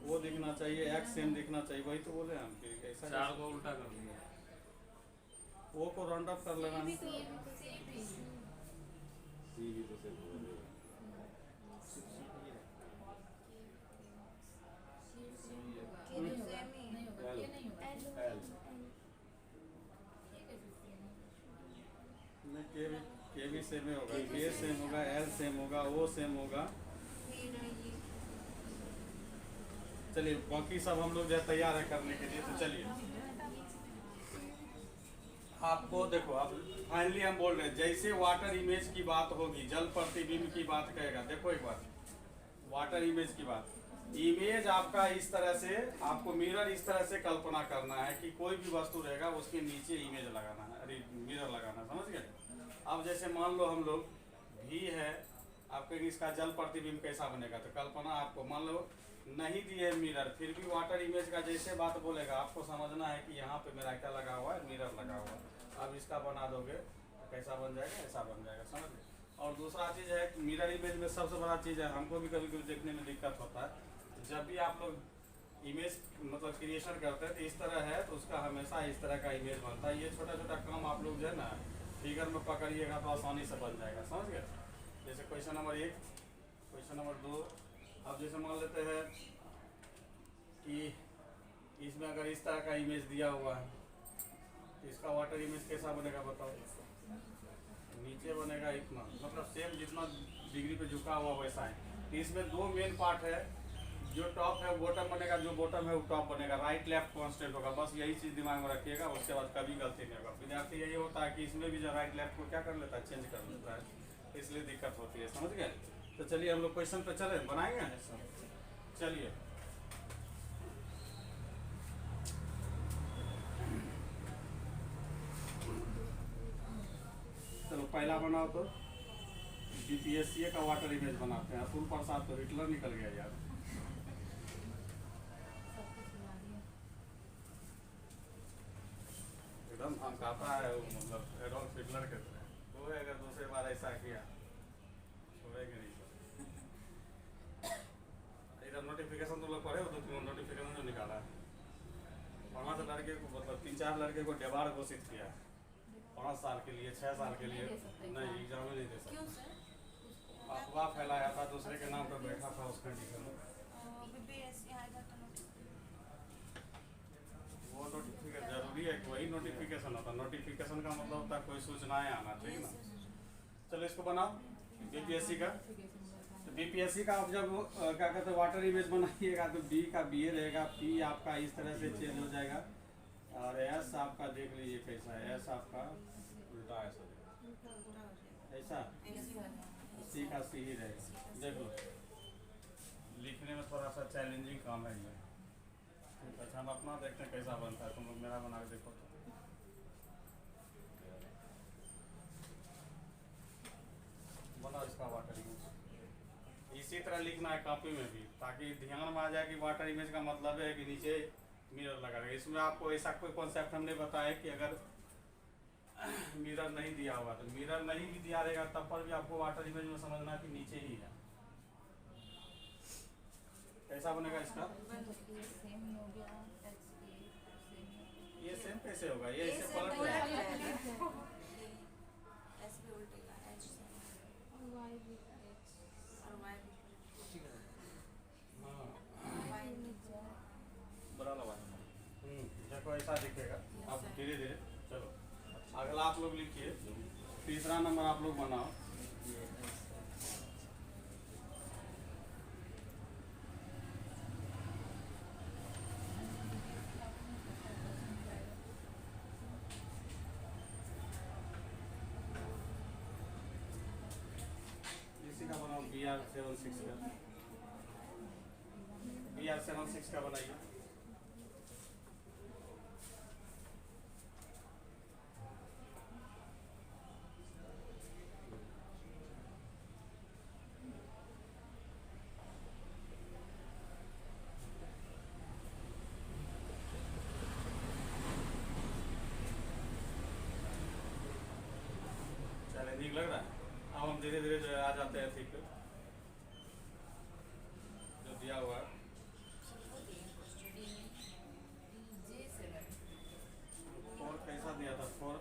वो दिखना चाहिए, एक्स सेम दिखना चाहिए, वही तो बोले हम कि ऐसा 4 को उल्टा कर दिया। वो को राउंड अप कर लेना है। सी भी तो सेम हो गया। नहीं होगा, नहीं होगा, ये नहीं होगा। एल ये कैसे सेम है? में के भी सेम ही होगा, के सेम होगा, एल सेम होगा, ओ सेम होगा। चलिए बाकी सब हम लोग जो है तैयार है करने के लिए, तो चलिए आपको देखो, अब फाइनली हम बोल रहे हैं जैसे वाटर इमेज की बात होगी, जल प्रतिबिंब की बात कहेगा, देखो एक बार वाटर इमेज की बात, इमेज आपका इस तरह से, आपको मिरर इस तरह से कल्पना करना है कि कोई भी वस्तु रहेगा उसके नीचे इमेज लगाना है, अरे मिरर लगाना, समझ गए। अब जैसे मान लो हम लोग भी है, आप कहेंगे इसका जल प्रतिबिंब कैसा बनेगा, तो कल्पना आपको मान लो नहीं दिए मिरर, फिर भी वाटर इमेज का जैसे बात बोलेगा आपको समझना है कि यहाँ पे मेरा क्या लगा हुआ है, मिरर लगा हुआ है। अब इसका बना दोगे तो कैसा बन जाएगा, ऐसा बन जाएगा, समझ गए। और दूसरा चीज़ है कि मिरर इमेज में सबसे बड़ा चीज़ है, हमको भी कभी कभी देखने में दिक्कत होता है, जब भी आप लोग इमेज मतलब क्रिएशन करते हैं तो इस तरह है, तो उसका हमेशा इस तरह का इमेज बनता है। ये छोटा छोटा काम आप लोग जो है ना फिगर में पकड़िएगा तो आसानी से बन जाएगा, समझ गए। जैसे क्वेश्चन नंबर 1, क्वेश्चन नंबर 2, अब जैसे मान लेते हैं कि इसमें अगर इस तरह का इमेज दिया हुआ है, तो इसका वाटर इमेज कैसा बनेगा बताओ, नीचे बनेगा इतना, मतलब सेम जितना डिग्री पे झुका हुआ वैसा है। तो इसमें 2 मेन पार्ट है, जो टॉप है बॉटम बनेगा, जो बॉटम है वो टॉप बनेगा, राइट लेफ्ट कांस्टेंट होगा, बस यही चीज़ दिमाग में रखिएगा, उसके बाद कभी गलती नहीं होगा। विद्यार्थी यही होता है कि इसमें भी जो राइट लेफ्ट को क्या कर लेता है, चेंज कर लेता है, इसलिए दिक्कत होती है, समझ गए। तो चलिए हम लोग क्वेश्चन पे चले, बनाएंगे चलिए। चलो पहला बनाओ, तो बीपीएससी का वाटर इमेज बनाते हैं। अतुल प्रसाद तो हिटलर निकल गया यार। एकदम हम कहता है वो, मतलब एडोल्फ हिटलर के तरह, वो है अगर दूसरे बार ऐसा किया छोड़ेंगे नहीं। इधर नोटिफिकेशन तो लोग पढ़े हो, तो नोटिफिकेशन जो निकाला है, 5 लड़के को मतलब 3-4 लड़के को डेबार घोषित किया है, 5 साल के लिए, 6 साल के लिए, नहीं एग्जाम में नहीं दे क्यों सकते। सर? अफवाह फैलाया था, दूसरे के नाम पर बैठा था उस कंडीशन में, वो नोटिफिकेशन जरूरी है कि वही नोटिफिकेशन होता है। नोटिफिकेशन का मतलब होता है कोई सूचनाएं आना चाहिए ना। चलो इसको बनाओ बीपीएससी का। तो बीपीएससी का आप जब क्या कहते हैं वाटर इमेज बनाइएगा, तो बी का बी रहेगा, पी आपका इस तरह से चेंज हो जाएगा, और एस आपका देख लीजिए कैसा है, एस आपका उल्टा ऐसा ऐसा, सी का सी ही रहेगा। देख लो लिखने में थोड़ा सा चैलेंजिंग काम है ये। अच्छा हम अपना देखते हैं कैसा बनता है, तुम लोग मेरा बना के देखो। तो बनाओ इसका वाटर इमेज, इसी तरह लिखना है कॉपी में भी, ताकि ध्यान में आ जाए कि वाटर इमेज का मतलब है कि नीचे मिरर लगा रहेगा। इसमें आपको ऐसा कोई कॉन्सेप्ट हमने बताया कि अगर मिरर नहीं दिया हुआ, तो मिरर नहीं भी दिया रहेगा तब पर भी आपको वाटर इमेज में समझना कि नीचे ही है। कैसा बनेगा इसका, सेम ही हो गया, सेम ये सेम कैसे होगा, ये ऐसे पलट जाएगा। वाई भी एच हाँ बड़ा लगा देखो ऐसा दिखेगा। अब धीरे धीरे चलो अगला आप लोग लिखिए, तीसरा नंबर आप लोग बनाओ। इसी का बनाओ BR76 का, BR76 का बनाइए। धीरे धीरे जो है आ जाते हैं ठीक जो दिया हुआ है। फोर कैसा दिया था? फोर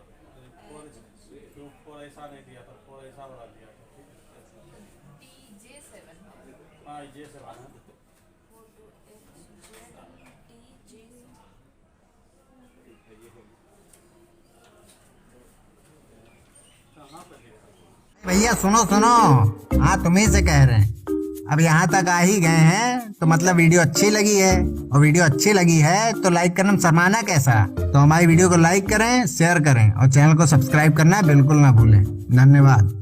ऐसा नहीं दिया था, फोर ऐसा वाला दिया था। हाँ J7 कहाँ पे लिखा? भैया सुनो सुनो, हाँ तुम्ही से कह रहे हैं। अब यहाँ तक आ ही गए हैं तो मतलब वीडियो अच्छी लगी है, और वीडियो अच्छी लगी है तो लाइक करना शर्माना कैसा। तो हमारी वीडियो को लाइक करें, शेयर करें और चैनल को सब्सक्राइब करना बिल्कुल ना भूलें। धन्यवाद।